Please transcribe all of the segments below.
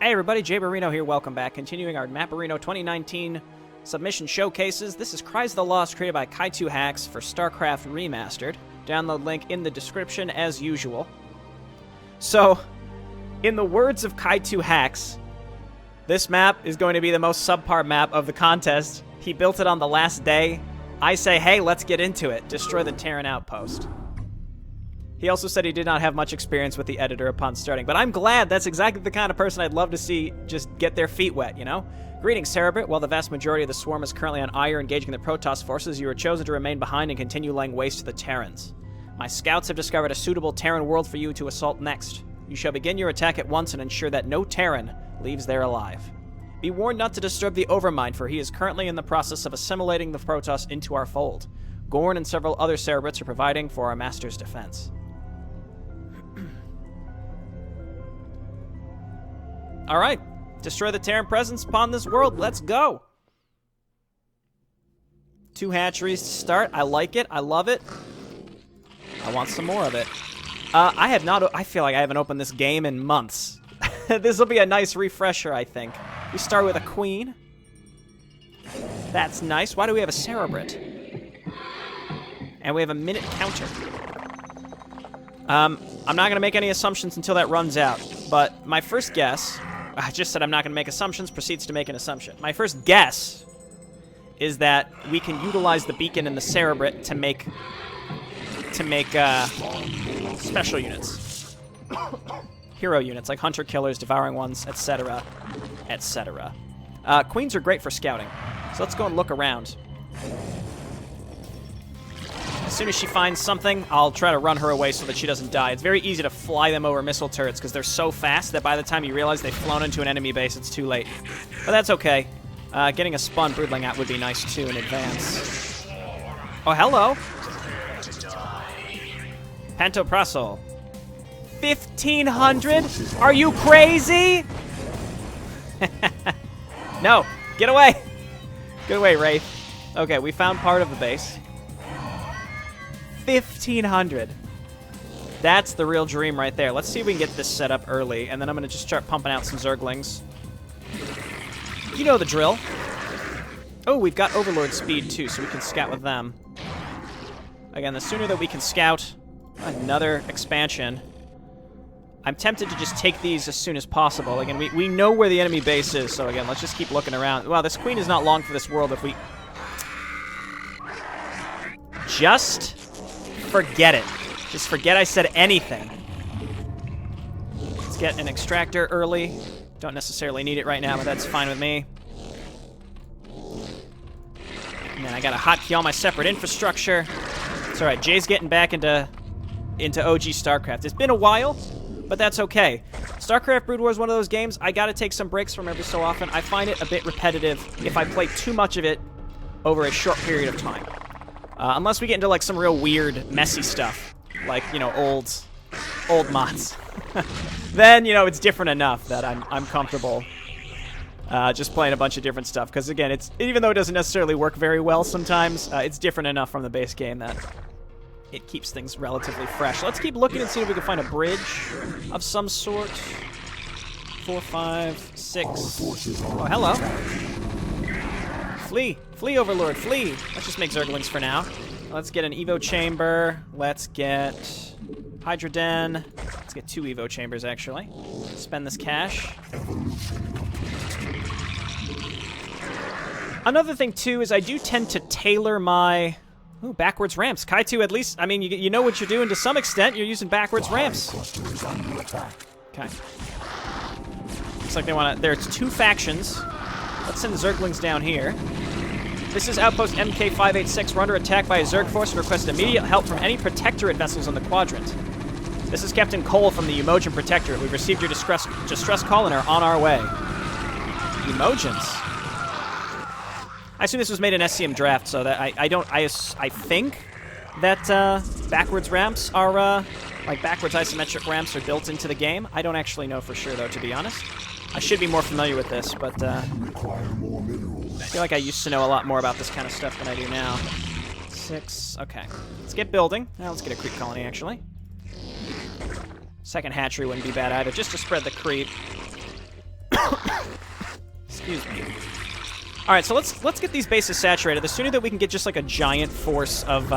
Hey everybody, Jayborino here, welcome back. Continuing our Maporino 2019 submission showcases. This is Cries the Lost, created by Kaitou HAX for StarCraft Remastered. Download link in the description as usual. So, in the words of Kaitou HAX, this map is going to be the most subpar map of the contest. He built it on the last day. I say, hey, let's get into it. Destroy the Terran outpost. He also said he did not have much experience with the editor upon starting, but I'm glad. That's exactly the kind of person I'd love to see just get their feet wet, you know? Greetings, Cerebrit. While the vast majority of the swarm is currently on Ire engaging the Protoss forces, you were chosen to remain behind and continue laying waste to the Terrans. My scouts have discovered a suitable Terran world for you to assault next. You shall begin your attack at once and ensure that no Terran leaves there alive. Be warned not to disturb the Overmind, for he is currently in the process of assimilating the Protoss into our fold. Gorn and several other Cerebrits are providing for our master's defense. Alright, destroy the Terran presence upon this world. Let's go! 2 hatcheries to start. I like it. I love it. I want some more of it. I feel like I haven't opened this game in months. This will be a nice refresher, I think. We start with a queen. That's nice. Why do we have a Cerebrit? And we have a minute counter. I'm not going to make any assumptions until that runs out. But my first guess... I just said I'm not going to make assumptions, proceeds to make an assumption. My first guess is that we can utilize the beacon and the Cerebrit to make special units. Hero units, like hunter-killers, devouring ones, etc., etc. Queens are great for scouting, so let's go and look around. As soon as she finds something, I'll try to run her away so that she doesn't die. It's very easy to fly them over missile turrets because they're so fast that by the time you realize they've flown into an enemy base, it's too late. But that's okay. Getting a spawn broodling out would be nice too in advance. Oh, hello. Pantoprasol. 1,500? Are you crazy? No, get away. Get away, Wraith. Okay, we found part of the base. 1,500. That's the real dream right there. Let's see if we can get this set up early, and then I'm going to just start pumping out some Zerglings. You know the drill. Oh, we've got Overlord speed, too, so we can scout with them. Again, the sooner that we can scout another expansion... I'm tempted to just take these as soon as possible. Again, we know where the enemy base is, so again, let's just keep looking around. Wow, this queen is not long for this world if we... Just... forget it. Just forget I said anything. Let's get an extractor early. Don't necessarily need it right now, but that's fine with me. And then I gotta hotkey all my separate infrastructure. It's alright, Jay's getting back into OG StarCraft. It's been a while, but that's okay. StarCraft Brood War is one of those games I gotta take some breaks from every so often. I find it a bit repetitive if I play too much of it over a short period of time. Unless we get into, like, some real weird, messy stuff. Like, you know, old mods. Then, you know, it's different enough that I'm comfortable just playing a bunch of different stuff. Because, again, even though it doesn't necessarily work very well sometimes, it's different enough from the base game that it keeps things relatively fresh. Let's keep looking and see if we can find a bridge of some sort. 4, 5, 6. Oh, hello. Flee! Flee, Overlord, flee! Let's just make Zerglings for now. Let's get an Evo Chamber. Let's get Hydra Den. Let's get 2 Evo Chambers, actually. Spend this cash. Another thing, too, is I do tend to tailor my... Ooh, backwards ramps. Kaitou, at least, I mean, you know what you're doing to some extent. You're using backwards ramps. Okay. Looks like they want to... There's 2 factions. Let's send Zerglings down here. This is Outpost MK586. We're under attack by a Zerg force and request immediate help from any Protectorate vessels on the quadrant. This is Captain Cole from the Umojan Protectorate. We've received your distress call and are on our way. Umojans. I assume this was made in SCM draft, so that I think that backwards ramps are like backwards isometric ramps are built into the game. I don't actually know for sure, though, to be honest. I should be more familiar with this, but I feel like I used to know a lot more about this kind of stuff than I do now. 6, okay. Let's get building. Now let's get a creep colony, actually. Second hatchery wouldn't be bad either, just to spread the creep. Excuse me. All right, so let's get these bases saturated. The sooner that we can get just like a giant force of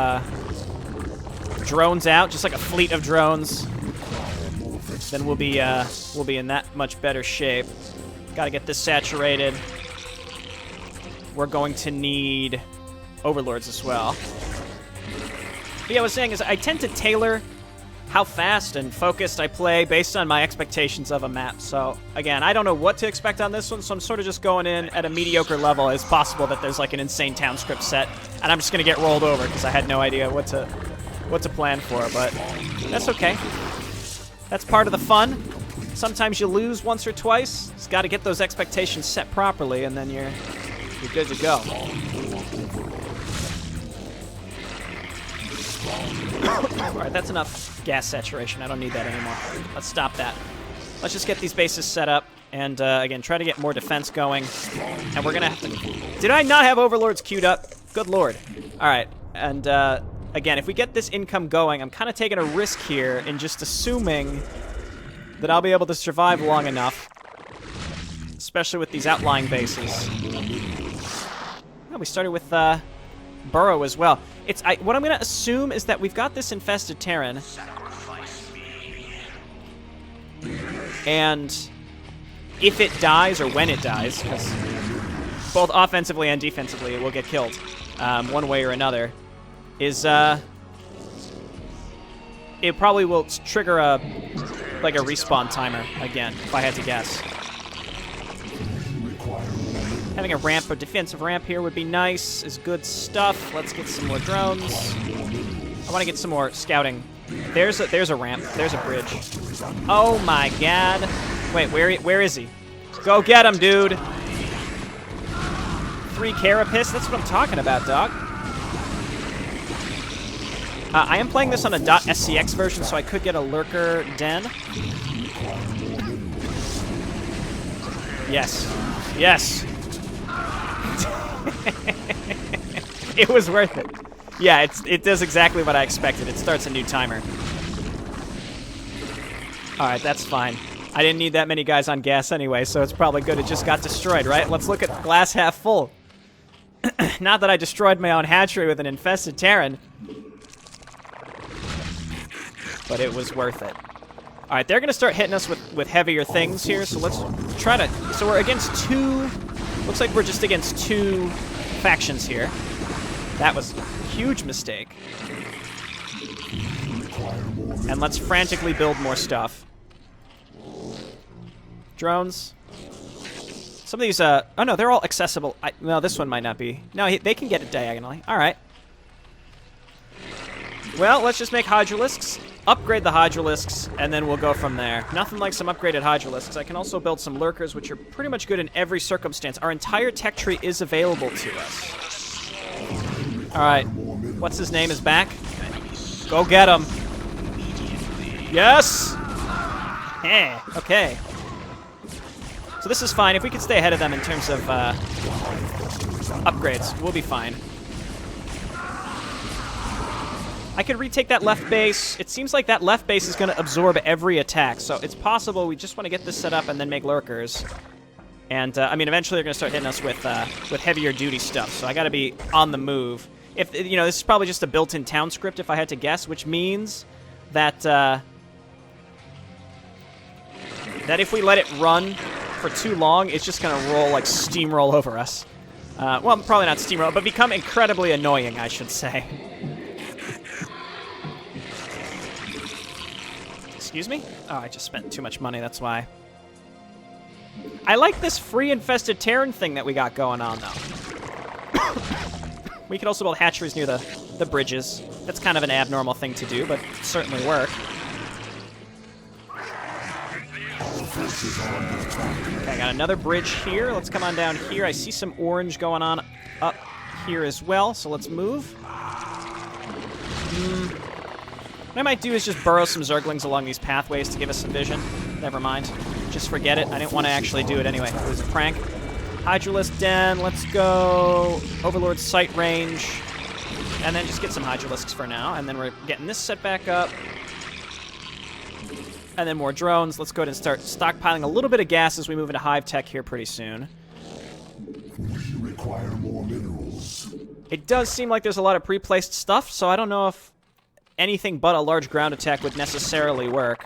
drones out, just like a fleet of drones, then we'll be in that much better shape. Got to get this saturated. We're going to need overlords as well. But yeah, I was saying is I tend to tailor how fast and focused I play based on my expectations of a map. So, again, I don't know what to expect on this one, so I'm sort of just going in at a mediocre level. It's possible that there's like an insane town script set, and I'm just going to get rolled over because I had no idea what to plan for, but that's okay. That's part of the fun. Sometimes you lose once or twice. Just got to get those expectations set properly, and then you're good to go. Alright, that's enough gas saturation. I don't need that anymore. Let's stop that. Let's just get these bases set up and, again, try to get more defense going. And we're going to have to... Did I not have overlords queued up? Good lord. Alright, and, again, if we get this income going, I'm kind of taking a risk here in just assuming that I'll be able to survive long enough, especially with these outlying bases. Oh, we started with, Burrow as well. What I'm going to assume is that we've got this infested Terran. And if it dies, or when it dies, because both offensively and defensively it will get killed, one way or another, is, it probably will trigger a respawn timer again, if I had to guess. Having a ramp, a defensive ramp here would be nice, is good stuff. Let's get some more drones. I want to get some more scouting. There's a ramp. There's a bridge. Oh my god. Wait, where is he? Go get him, dude. 3 carapace? That's what I'm talking about, dog. I am playing this on a .scx version, so I could get a lurker den. Yes. Yes. It was worth it. Yeah, it does exactly what I expected. It starts a new timer. Alright, that's fine. I didn't need that many guys on gas anyway, so it's probably good it just got destroyed, right? Let's look at glass half full. Not that I destroyed my own hatchery with an infested Terran. But it was worth it. Alright, they're going to start hitting us with heavier things here, so let's try to... So we're against 2... Looks like we're just against 2 factions here. That was a huge mistake. And let's frantically build more stuff. Drones. Some of these, oh no, they're all accessible. No, this one might not be. No, they can get it diagonally. Alright. Well, let's just make hydralisks, upgrade the hydralisks, and then we'll go from there. Nothing like some upgraded hydralisks. I can also build some lurkers, which are pretty much good in every circumstance. Our entire tech tree is available to us. Alright. What's his name is back? Go get him. Yes! Eh, okay. So this is fine. If we could stay ahead of them in terms of upgrades, we'll be fine. I could retake that left base. It seems like that left base is going to absorb every attack, so it's possible we just want to get this set up and then make lurkers. And, I mean, eventually they're going to start hitting us with heavier duty stuff, so I got to be on the move. If, you know, this is probably just a built-in town script if I had to guess, which means that, that if we let it run for too long, it's just going to roll, like, steamroll over us. Well, probably not steamroll, but become incredibly annoying, I should say. Excuse me? Oh, I just spent too much money, that's why. I like this free infested Terran thing that we got going on, though. We could also build hatcheries near the bridges. That's kind of an abnormal thing to do, but certainly work. Okay, I got another bridge here. Let's come on down here. I see some orange going on up here as well, so let's move. What I might do is just burrow some Zerglings along these pathways to give us some vision. Never mind. Just forget it. I didn't want to actually do it anyway. It was a prank. Hydralisk Den, let's go. Overlord sight range. And then just get some Hydralisks for now. And then we're getting this set back up. And then more drones. Let's go ahead and start stockpiling a little bit of gas as we move into Hive Tech here pretty soon. We require more minerals. It does seem like there's a lot of pre-placed stuff, so I don't know if anything but a large ground attack would necessarily work.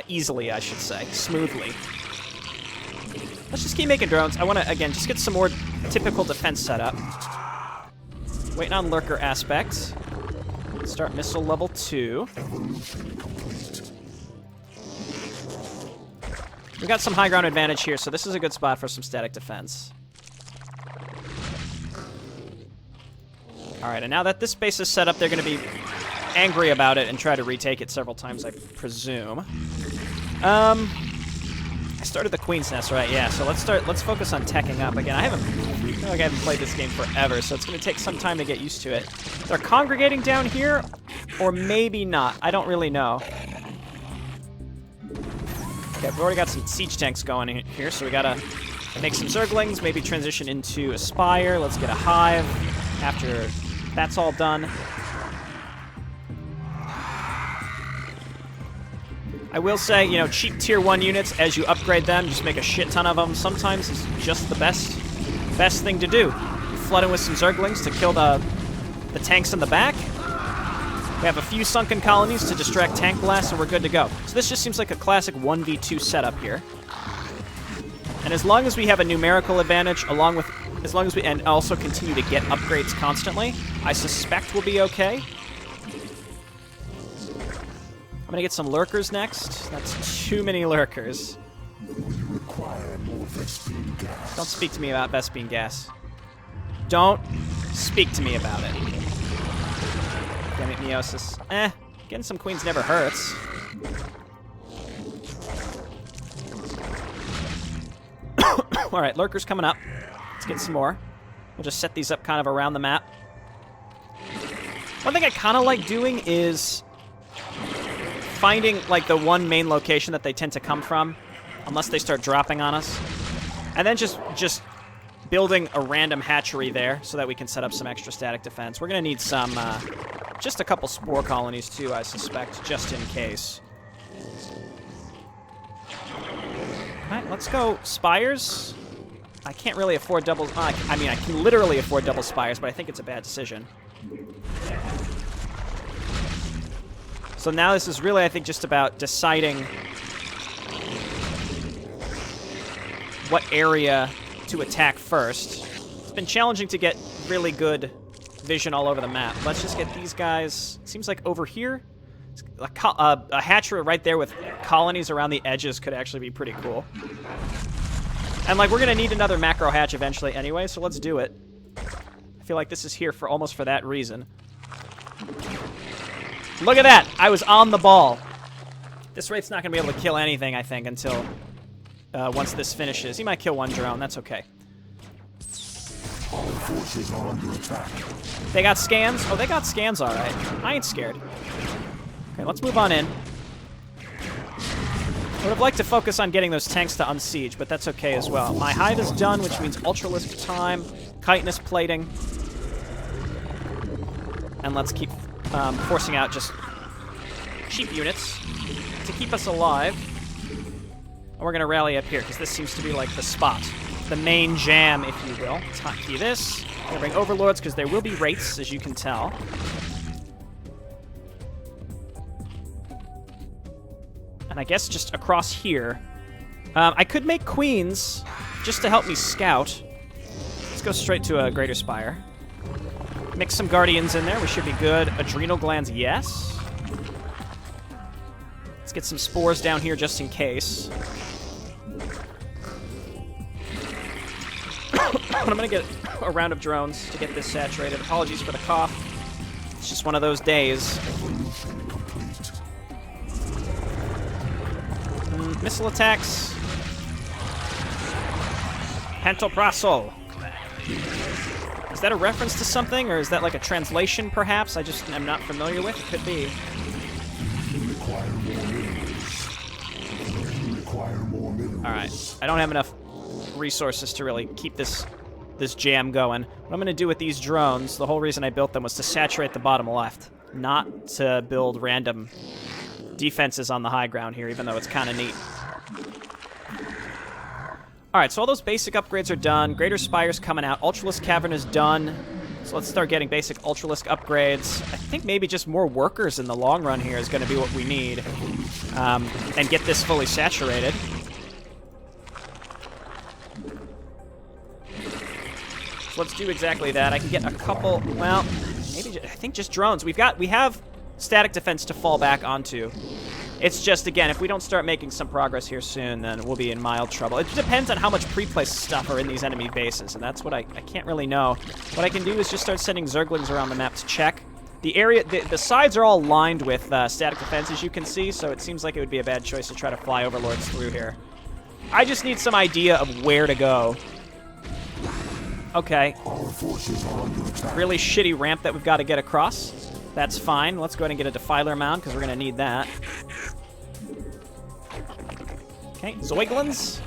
Easily, I should say. Smoothly. Let's just keep making drones. I want to, again, just get some more typical defense setup. Waiting on lurker aspects. Start missile level 2. We got some high ground advantage here, so this is a good spot for some static defense. Alright, and now that this base is set up, they're going to be angry about it and try to retake it several times, I presume. I started the Queen's Nest, right? Yeah, so let's focus on teching up. Again, I feel like I haven't played this game forever, so it's going to take some time to get used to it. They're congregating down here, or maybe not. I don't really know. Okay, we've already got some siege tanks going in here, so we gotta make some Zerglings, maybe transition into a Spire. Let's get a Hive after that's all done. I will say, you know, cheap tier 1 units, as you upgrade them, just make a shit ton of them. Sometimes is just the best thing to do. Flood in with some Zerglings to kill the tanks in the back. We have a few sunken colonies to distract tank blasts, and we're good to go. So this just seems like a classic 1v2 setup here. And as long as we have a numerical advantage, and also continue to get upgrades constantly, I suspect we'll be okay. I'm gonna get some lurkers next. That's too many lurkers. Don't speak to me about Vespene gas. Don't speak to me about it. Damn it, Meiosis. Getting some queens never hurts. Alright, lurkers coming up. Let's get some more. We'll just set these up kind of around the map. One thing I kind of like doing is finding, like, the one main location that they tend to come from, unless they start dropping on us. And then just building a random hatchery there so that we can set up some extra static defense. We're going to need some, just a couple spore colonies, too, I suspect, just in case. Alright, let's go Spires. I can't really afford double... I mean, I can literally afford double Spires, but I think it's a bad decision. So now this is really, I think, just about deciding what area to attack first. It's been challenging to get really good vision all over the map. Let's just get these guys. Seems like over here, a hatchery right there with colonies around the edges could actually be pretty cool. And, like, we're going to need another macro hatch eventually anyway, so let's do it. I feel like this is here for almost for that reason. Look at that! I was on the ball. This Wraith's not going to be able to kill anything, I think, until once this finishes. He might kill one drone. That's okay. All forces are under attack. They got scans? Oh, they got scans, all right. I ain't scared. Okay, let's move on in. I would have liked to focus on getting those tanks to unsiege, but that's okay as well. My hive is done, which means Ultralisk time, chitinous plating. And let's keep forcing out just cheap units to keep us alive. And we're going to rally up here, because this seems to be like the spot. The main jam, if you will. Let's hotkey this. We're going to bring Overlords, because there will be Wraiths, as you can tell. And I guess just across here. I could make Queens, just to help me scout. Let's go straight to a Greater Spire. Mix some Guardians in there. We should be good. Adrenal Glands, yes. Let's get some Spores down here just in case. I'm going to get a round of drones to get this saturated. Apologies for the cough. It's just one of those days. Missile attacks. Pentoprasol. Is that a reference to something, or is that like a translation, perhaps? I just am not familiar with. It could be. Alright. I don't have enough resources to really keep this jam going. What I'm going to do with these drones, the whole reason I built them was to saturate the bottom left, not to build random defenses on the high ground here, even though it's kind of neat. Alright, so all those basic upgrades are done. Greater Spire's coming out. Ultralisk Cavern is done. So let's start getting basic Ultralisk upgrades. I think maybe just more workers in the long run here is going to be what we need. And get this fully saturated. So let's do exactly that. I can get a couple, well, maybe, I think just drones. We have static defense to fall back onto. It's just, again, if we don't start making some progress here soon, then we'll be in mild trouble. It depends on how much pre-placed stuff are in these enemy bases, and that's what I can't really know. What I can do is just start sending Zerglings around the map to check. The area, the sides are all lined with static defense, as you can see, so it seems like it would be a bad choice to try to fly Overlords through here. I just need some idea of where to go. Okay. Really shitty ramp that we've got to get across. That's fine. Let's go ahead and get a Defiler Mound, because we're going to need that. Okay, Zoiglins.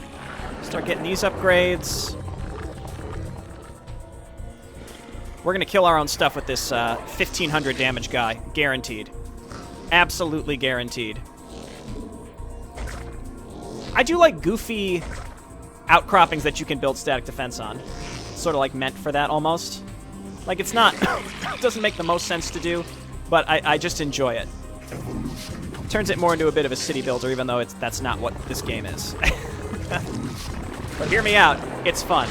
Start getting these upgrades. We're going to kill our own stuff with this 1,500 damage guy. Guaranteed. Absolutely guaranteed. I do like goofy outcroppings that you can build static defense on. Sort of like meant for that, almost. Like, it's not... it doesn't make the most sense to do, but I just enjoy it. Turns it more into a bit of a city builder, even though that's not what this game is. But hear me out. It's fun.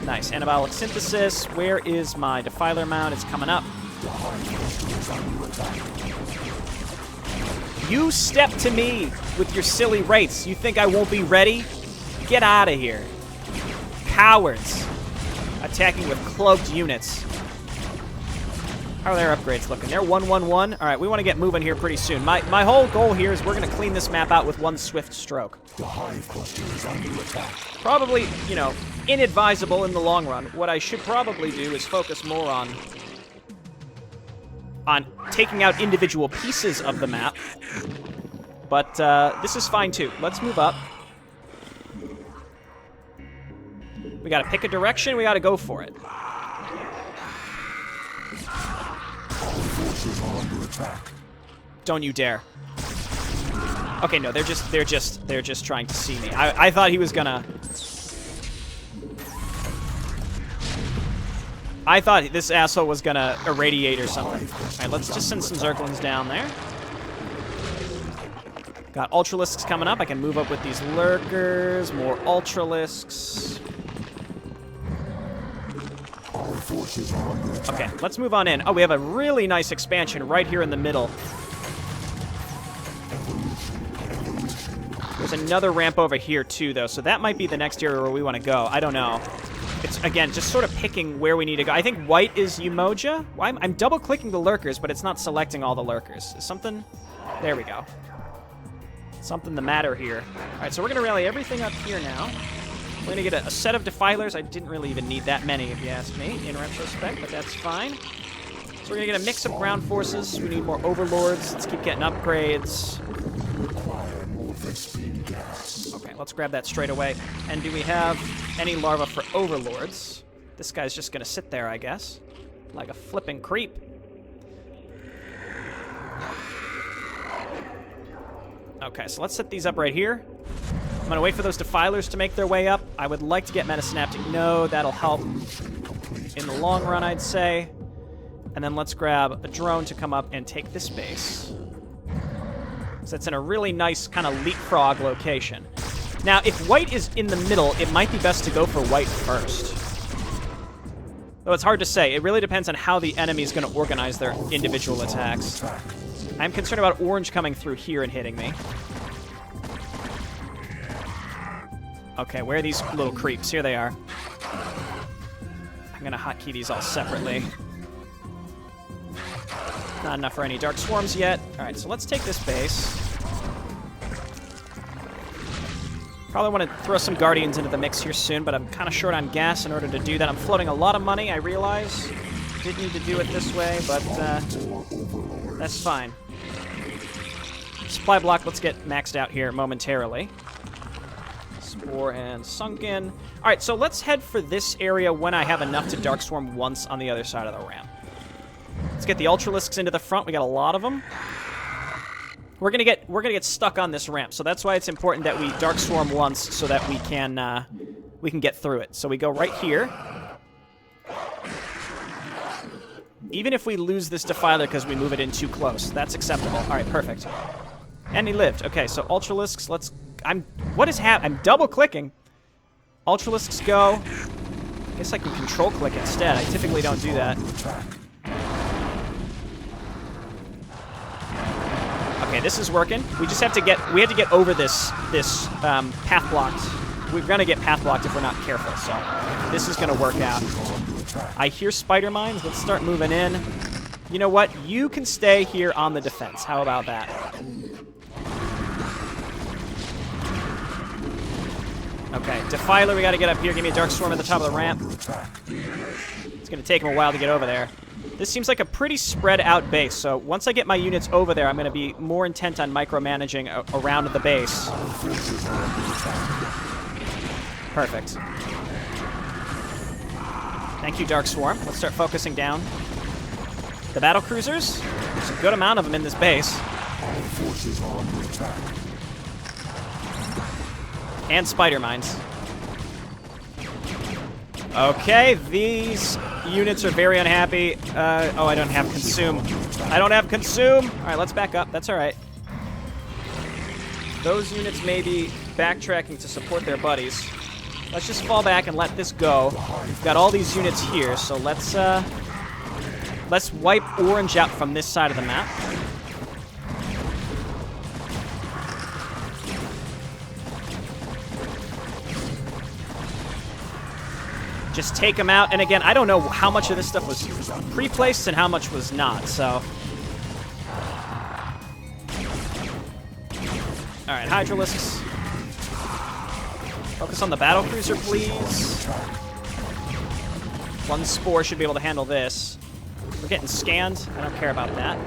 Nice. Anabolic Synthesis. Where is my Defiler Mound? It's coming up. You step to me with your silly rates. You think I won't be ready? Get out of here. Cowards. Attacking with cloaked units. How are their upgrades looking? They're 111. All right, we want to get moving here pretty soon. My whole goal here is we're going to clean this map out with one swift stroke. The hive cluster is under attack. Probably, you know, inadvisable in the long run. What I should probably do is focus more on taking out individual pieces of the map. But this is fine too. Let's move up. We got to pick a direction. We got to go for it. Don't you dare. Okay, no, they're just trying to see me. I thought he was gonna... I thought this asshole was gonna irradiate or something. Alright, let's just send some Zerglings down there. Got Ultralisks coming up. I can move up with these Lurkers. More Ultralisks. Okay, let's move on in. Oh, we have a really nice expansion right here in the middle. There's another ramp over here, too, though, so that might be the next area where we want to go. I don't know. It's, again, just sort of picking where we need to go. I think white is Umoja. I'm double-clicking the Lurkers, but it's not selecting all the Lurkers. Is something... There we go. Something the matter here. All right, so we're going to rally everything up here now. We're going to get a set of Defilers. I didn't really even need that many, if you ask me, in retrospect, but that's fine. So we're going to get a mix of ground forces. We need more Overlords. Let's keep getting upgrades. Okay, let's grab that straight away. And do we have any larva for Overlords? This guy's just going to sit there, I guess. Like a flipping creep. Okay, so let's set these up right here. I'm going to wait for those Defilers to make their way up. I would like to get Metasynaptic Node. That'll help in the long run, I'd say. And then let's grab a drone to come up and take this base. So it's in a really nice kind of leapfrog location. Now, if white is in the middle, it might be best to go for white first. Though it's hard to say. It really depends on how the enemy is going to organize their individual attacks. I'm concerned about orange coming through here and hitting me. Okay, where are these little creeps? Here they are. I'm going to hotkey these all separately. Not enough for any Dark Swarms yet. Alright, so let's take this base. Probably want to throw some Guardians into the mix here soon, but I'm kind of short on gas in order to do that. I'm floating a lot of money, I realize. Did need to do it this way, but that's fine. Supply block, let's get maxed out here momentarily. Spore and Sunken. Alright, so let's head for this area when I have enough to Dark Swarm once on the other side of the ramp. Let's get the Ultralisks into the front. We got a lot of them. we're gonna get stuck on this ramp. So that's why it's important that we Dark Swarm once so that we can get through it. So we go right here. Even if we lose this Defiler because we move it in too close, that's acceptable. All right, perfect. And he lived. Okay, so Ultralisks, let's... What is happening? I'm double-clicking. Ultralisks go. I guess I can control-click instead. I typically don't do that. Okay, this is working. We just have to get... We had to get over this path blocked. We're going to get path blocked if we're not careful, so this is going to work out. I hear spider mines. Let's start moving in. You know what? You can stay here on the defense. How about that? Okay, Defiler, we got to get up here. Give me a Dark Swarm at the top of the ramp. It's going to take him a while to get over there. This seems like a pretty spread out base, so once I get my units over there, I'm going to be more intent on micromanaging around the base. Perfect. Thank you, Dark Swarm. Let's start focusing down. The battle cruisers. There's a good amount of them in this base. And spider mines. Okay, these units are very unhappy. Oh, I don't have consume. I don't have consume. All right, let's back up. That's all right. Those units may be backtracking to support their buddies. Let's just fall back and let this go. We've got all these units here, so let's wipe orange out from this side of the map. Just take them out, and again, I don't know how much of this stuff was pre-placed and how much was not, so... Alright, Hydralisks. Focus on the battle cruiser, please. One Spore should be able to handle this. We're getting scanned. I don't care about that.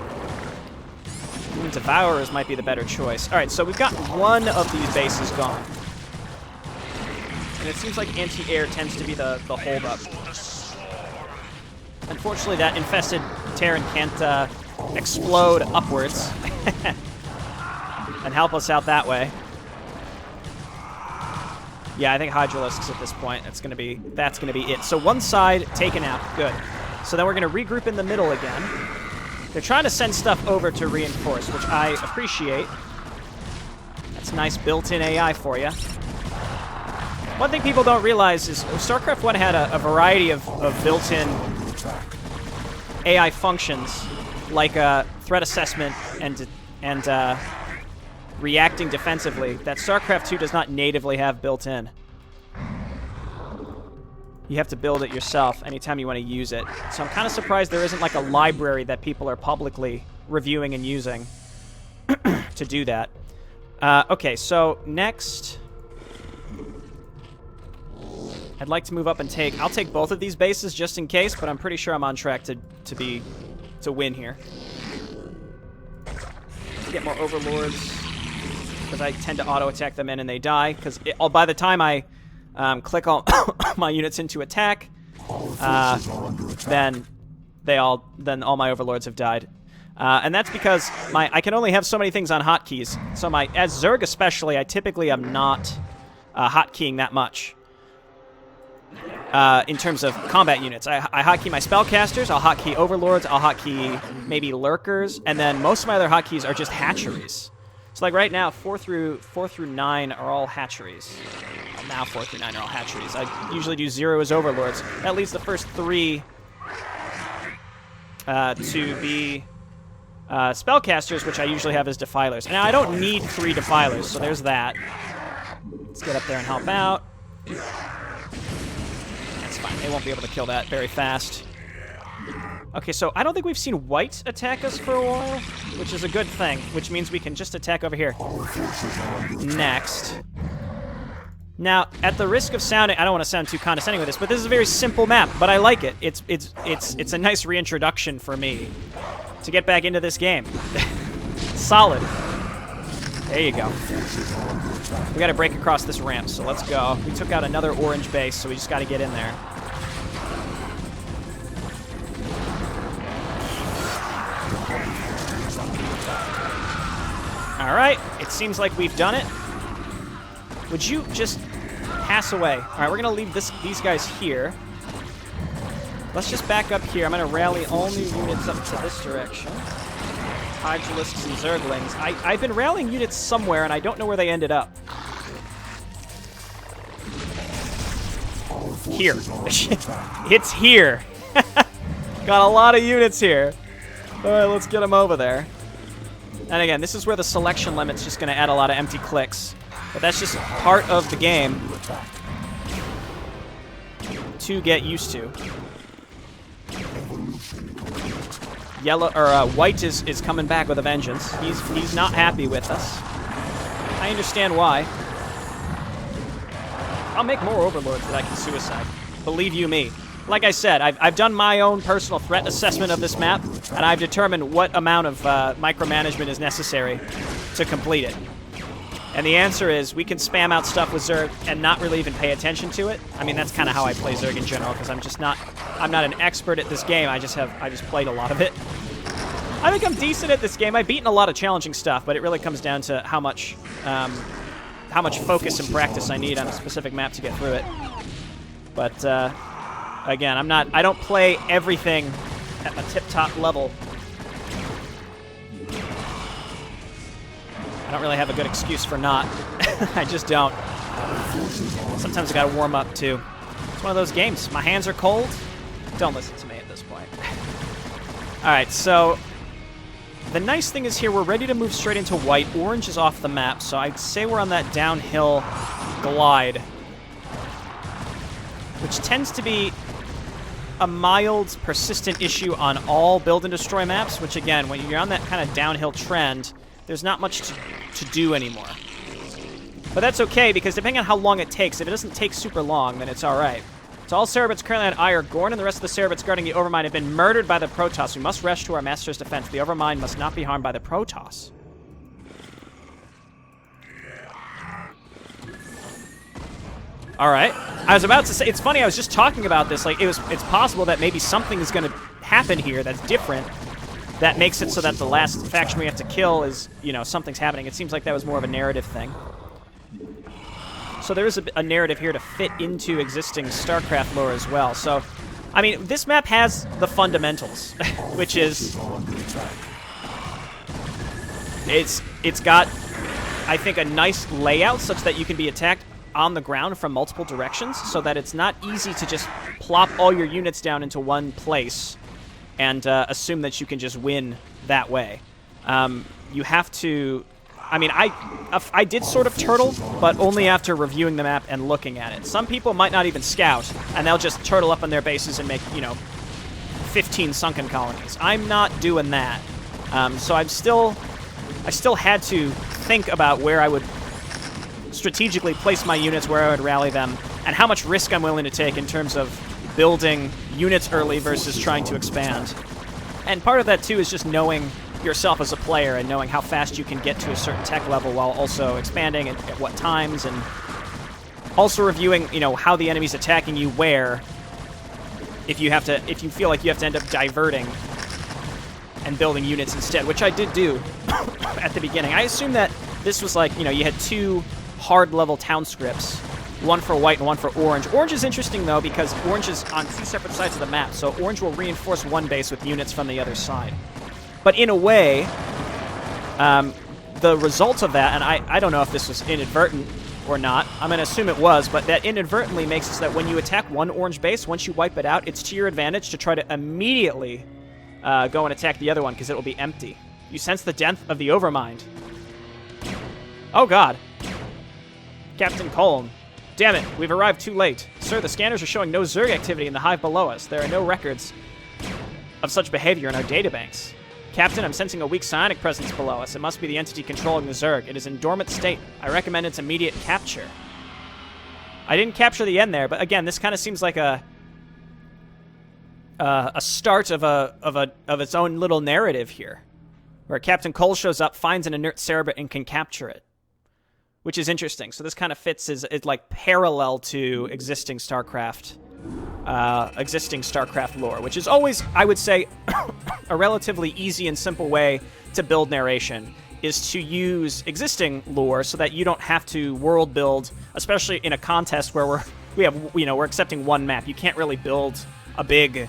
Devourers might be the better choice. Alright, so we've got one of these bases gone. And it seems like anti-air tends to be the holdup. Unfortunately, that infested Terran can't explode upwards and help us out that way. Yeah, I think Hydralisks at this point. That's gonna be it. So one side taken out. Good. So then we're gonna regroup in the middle again. They're trying to send stuff over to reinforce, which I appreciate. That's nice built-in AI for you. One thing people don't realize is StarCraft 1 had a variety of built-in AI functions, like threat assessment and reacting defensively, that StarCraft 2 does not natively have built in. You have to build it yourself anytime you want to use it. So I'm kind of surprised there isn't like a library that people are publicly reviewing and using to do that. Okay, so next... I'd like to move up and take... I'll take both of these bases just in case, but I'm pretty sure I'm on track to win here. Get more Overlords, because I tend to auto-attack them in and they die, because by the time I click all my units into attack, then all my Overlords have died. And that's because I can only have so many things on hotkeys. So as Zerg especially, I typically am not hotkeying that much. In terms of combat units, I hotkey my spellcasters, I'll hotkey overlords, I'll hotkey maybe lurkers, and then most of my other hotkeys are just hatcheries. So like right now, 4 through 9 are all hatcheries. Well, now 4 through 9 are all hatcheries. I usually do 0 as overlords. That leaves the first 3 to be spellcasters, which I usually have as defilers. And now I don't need 3 defilers, so there's that. Let's get up there and help out. Fine. They won't be able to kill that very fast. Okay, so I don't think we've seen white attack us for a while, which is a good thing, which means we can just attack over here. Next. Now, at the risk of sounding, I don't want to sound too condescending with this, but this is a very simple map, but I like it. It's a nice reintroduction for me to get back into this game. Solid. There you go. We got to break across this ramp, so let's go. We took out another orange base, so we just got to get in there. All right, it seems like we've done it. Would you just pass away? All right, we're going to leave these guys here. Let's just back up here. I'm going to rally all new units up to this direction. Hydralisks and Zerglings. I've been rallying units somewhere, and I don't know where they ended up. Here. It's here. Got a lot of units here. All right, let's get them over there. And again, this is where the selection limit's just going to add a lot of empty clicks. But that's just part of the game to get used to. Yellow or white is coming back with a vengeance. He's not happy with us. I understand why. I'll make more overlords that I can suicide. Believe you me. Like I said, I've done my own personal threat assessment of this map, and I've determined what amount of micromanagement is necessary to complete it. And the answer is we can spam out stuff with Zerg and not really even pay attention to it. I mean, that's kind of how I play Zerg in general, because I'm not an expert at this game. I just played a lot of it. I think I'm decent at this game. I've beaten a lot of challenging stuff, but it really comes down to how much focus and practice I need on a specific map to get through it. But again, I don't play everything at a tip-top level. I don't really have a good excuse for not. I just don't. Sometimes I gotta warm up too. It's one of those games. My hands are cold. Don't listen to me at this point. Alright, so the nice thing is here we're ready to move straight into white. Orange is off the map, so I'd say we're on that downhill glide, which tends to be a mild, persistent issue on all build and destroy maps, which again, when you're on that kind of downhill trend, there's not much to do anymore. But that's okay, because depending on how long it takes, if it doesn't take super long, then it's alright. So all Cerebrits currently on Eye are Gorn, and the rest of the Cerebrits guarding the Overmind have been murdered by the Protoss. We must rush to our Master's defense. The Overmind must not be harmed by the Protoss. Alright. I was about to say, it's funny, I was just talking about this, like, it's possible that maybe something is going to happen here that's different, that makes it so that the last faction we have to kill is, you know, something's happening. It seems like that was more of a narrative thing. So there is a narrative here to fit into existing StarCraft lore as well. So, I mean, this map has the fundamentals, which is... It's got, I think, a nice layout such that you can be attacked on the ground from multiple directions, so that it's not easy to just plop all your units down into one place and assume that you can just win that way. You have to... I mean, I did sort of turtle, but only after reviewing the map and looking at it. Some people might not even scout, and they'll just turtle up on their bases and make, you know, 15 sunken colonies. I'm not doing that. So I still had to think about where I would strategically place my units, where I would rally them, and how much risk I'm willing to take in terms of building units early versus trying to expand. And part of that, too, is just knowing yourself as a player and knowing how fast you can get to a certain tech level while also expanding and at what times, and also reviewing, you know, how the enemy's attacking you where, if you feel like you have to end up diverting and building units instead, which I did do at the beginning. I assumed that this was like, you know, you had two hard-level town scripts, one for white and one for orange. Orange is interesting, though, because orange is on two separate sides of the map, so orange will reinforce one base with units from the other side. But in a way, the result of that, and I don't know if this was inadvertent or not, I'm going to assume it was, but that inadvertently makes it so that when you attack one orange base, once you wipe it out, it's to your advantage to try to immediately go and attack the other one, because it will be empty. You sense the death of the Overmind. Oh, God. Captain Colm. Damn it, we've arrived too late. Sir, the scanners are showing no Zerg activity in the hive below us. There are no records of such behavior in our databanks. Captain, I'm sensing a weak psionic presence below us. It must be the entity controlling the Zerg. It is in dormant state. I recommend its immediate capture. I didn't capture the end there, but again, this kind of seems like a start of its own little narrative here, where Captain Cole shows up, finds an inert Cerebrit, and can capture it, which is interesting. So this kind of fits as it's like parallel to existing StarCraft lore, which is always, I would say, a relatively easy and simple way to build narration. is to use existing lore so that you don't have to world build, especially in a contest where we're accepting one map. You can't really build a big,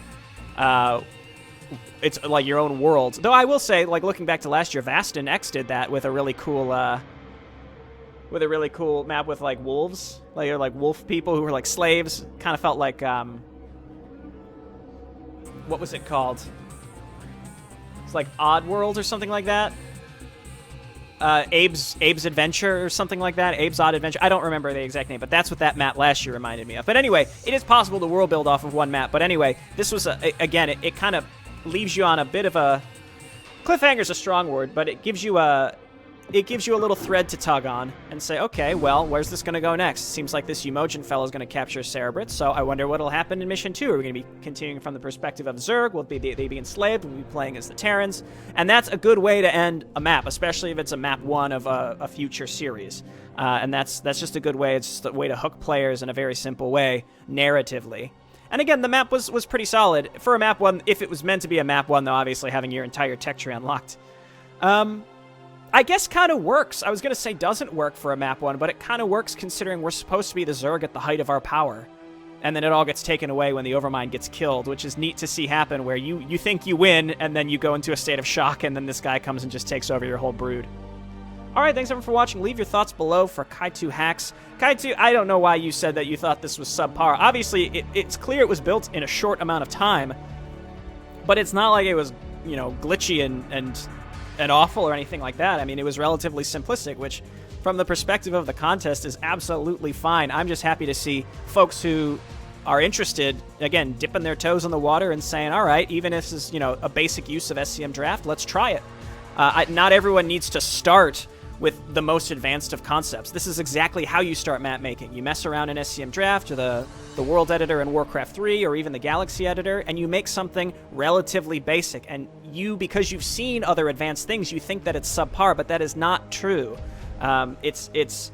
it's like your own world. Though I will say, like looking back to last year, Vastin X did that with a really cool, map with like wolves, like wolf people who were like slaves. Kind of felt like, what was it called? It's like Odd World or something like that. Abe's Adventure or something like that. Abe's Odd Adventure. I don't remember the exact name, but that's what that map last year reminded me of. But anyway, it is possible to world build off of one map. But anyway, this was, again, it kind of leaves you on a bit of a... Cliffhanger's a strong word, but it gives you a little thread to tug on and say, okay, well, where's this going to go next? Seems like this Umojin fellow is going to capture Cerebrate, so I wonder what'll happen in Mission 2. Are we going to be continuing from the perspective of Zerg? Will they be enslaved? Will we be playing as the Terrans? And that's a good way to end a map, especially if it's a map 1 of a future series. And that's just a good way. It's just a way to hook players in a very simple way, narratively. And again, the map was pretty solid. For a map 1, if it was meant to be a map 1, though, obviously having your entire tech tree unlocked. I guess kind of works. I was going to say doesn't work for a map 1, but it kind of works considering we're supposed to be the Zerg at the height of our power. And then it all gets taken away when the Overmind gets killed, which is neat to see happen, where you think you win, and then you go into a state of shock, and then this guy comes and just takes over your whole brood. Alright, thanks everyone for watching. Leave your thoughts below for Kaitou HAX. Kaitou, I don't know why you said that you thought this was subpar. Obviously, it's clear it was built in a short amount of time, but it's not like it was, glitchy and awful or anything like that. I mean, it was relatively simplistic, which from the perspective of the contest is absolutely fine. I'm just happy to see folks who are interested, again, dipping their toes in the water and saying, all right, even if this is, a basic use of SCM draft, let's try it. Not everyone needs to start with the most advanced of concepts. This is exactly how you start map making. You mess around in SCM draft or the world editor in Warcraft 3 or even the Galaxy editor, and you make something relatively basic. And because you've seen other advanced things, you think that it's subpar, but that is not true. It's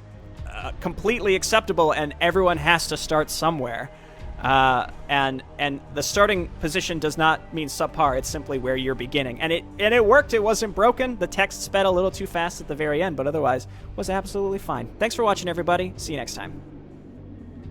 completely acceptable, and everyone has to start somewhere. And the starting position does not mean subpar. It's simply where you're beginning. And it worked. It wasn't broken. The text sped a little too fast at the very end, but otherwise was absolutely fine. Thanks for watching, everybody. See you next time.